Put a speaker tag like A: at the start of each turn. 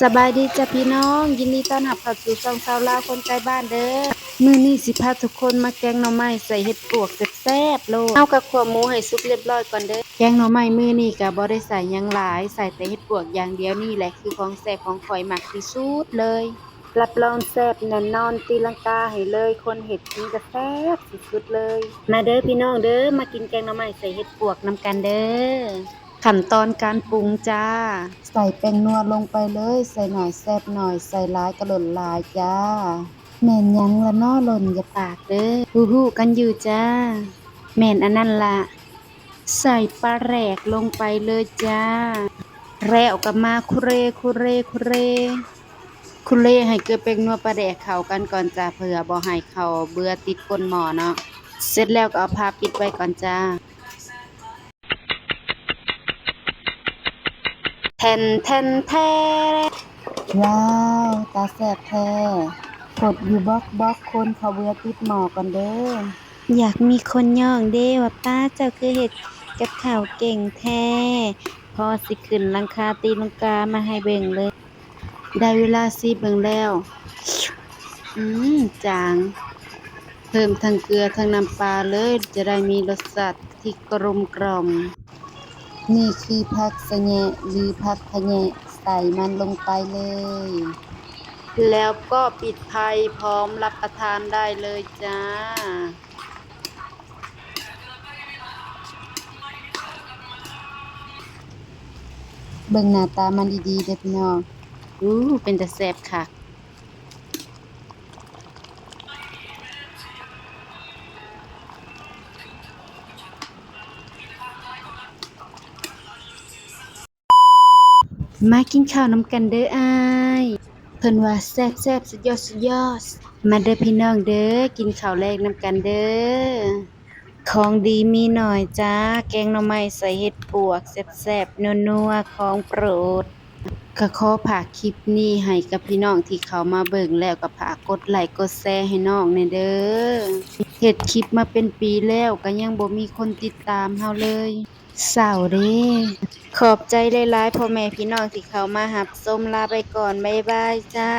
A: สบายดีจ้ะพี่น้องยินดีต้อนรับเข้าสู่ช่องชาวลาวคนไกลบ้านเด้อมื้อนี้สิพาทุกคนมาแกงหน่อไม้ใส่เห็ดปวกแซ่บๆโลดเอากับขัวหมูให้สุกเรียบร้อยก่อนเด้อแกงหน่อไม้มื้อนี้ก็บ่ได้ใส่หยังหลายใส่แต่เห็ดปวกอย่างเดียวนี่แหละคือของแซ่บของข้อยมักที่สุดเลยรับรองแซ่บแน่นอนตีลังกาให้เลยคนเห็ดกินก็แซ่บสุดๆเลยมาเด้อพี่น้องเด้อมากินแกงหน่อไม้ใส่เห็ดปวกนำกันเด้อ ขั้นตอนการปรุงจ้าใส่แป้งนัวลงไปเลยใส่หน่อยแซ่บหน่อยใส่หลายก็หล่นหลายจ้าแม่นหยังละน้อหล่นอย่าปากเด้อฮู้ๆกันอยู่จ้าแม่นอันนั้นล่ะใส่ปลาแหลกลงไปเลยจ้าแล้วก็มาคุเรคุเรคุเรคุเรให้เกลือแป้งนัวปลาแดกเข้ากันก่อนจ้าเพื่อบ่ให้เข้าเบื่อติดก้นหม้อเนาะเสร็จแล้วก็เอาผ้าปิดไว้ก่อนจ้า แทนแทนแท้ว้าวตาแสบแท้กดอยู่บล็อกคนเขาเบื่อติดหมอก่อนเด้ออยากมีคนย่องเด้ว่าป้าเจ้าคือเฮ็ดกับข้าวเก่งแท้พอสิขึ้นหลังคาตีลังกามาให้เบิ่งเลยได้เวลาสิเบิ่งแล้วอืจางเพิ่มทั้งเกลือทั้งน้ำปลาเลยจะได้มีรสชาติที่กลมกล่อม นี่คือผักสะแหน่หรือผักขะแหน่ใส่มันลงไปเลย แล้วก็ปิดไฟพร้อมรับประทานได้เลยจ้า เบิ่งหน้าตามันดีๆเด้อพี่น้องเป็นตาแซ่บคักมากินข้าวนำกันเด้ออ้ายเพิ่นว่าแซ่บๆสุดยอดมาเด้อพี่น้องเด้อกินข้าวแลกนำกันเด้อของดีมีหน่อยจ้าแกงหน่อไม้ใส่เห็ดปวกแซ่บๆนัวๆของโปรดก็ขอฝากคลิปนี้ให้กับพี่น้องที่เขามาเบิ่งแล้วก็ฝากกดไลค์กดแชร์ให้น้องแหน่เด้อเฮ็ดคลิปมาเป็นปีแล้วก็ยังบ่มีคนติดตามเฮาเลยเศร้าเด้ขอบใจหลายๆพ่อแม่พี่น้องที่เขามารับชมลาไปก่อนบ๊ายบายจ้า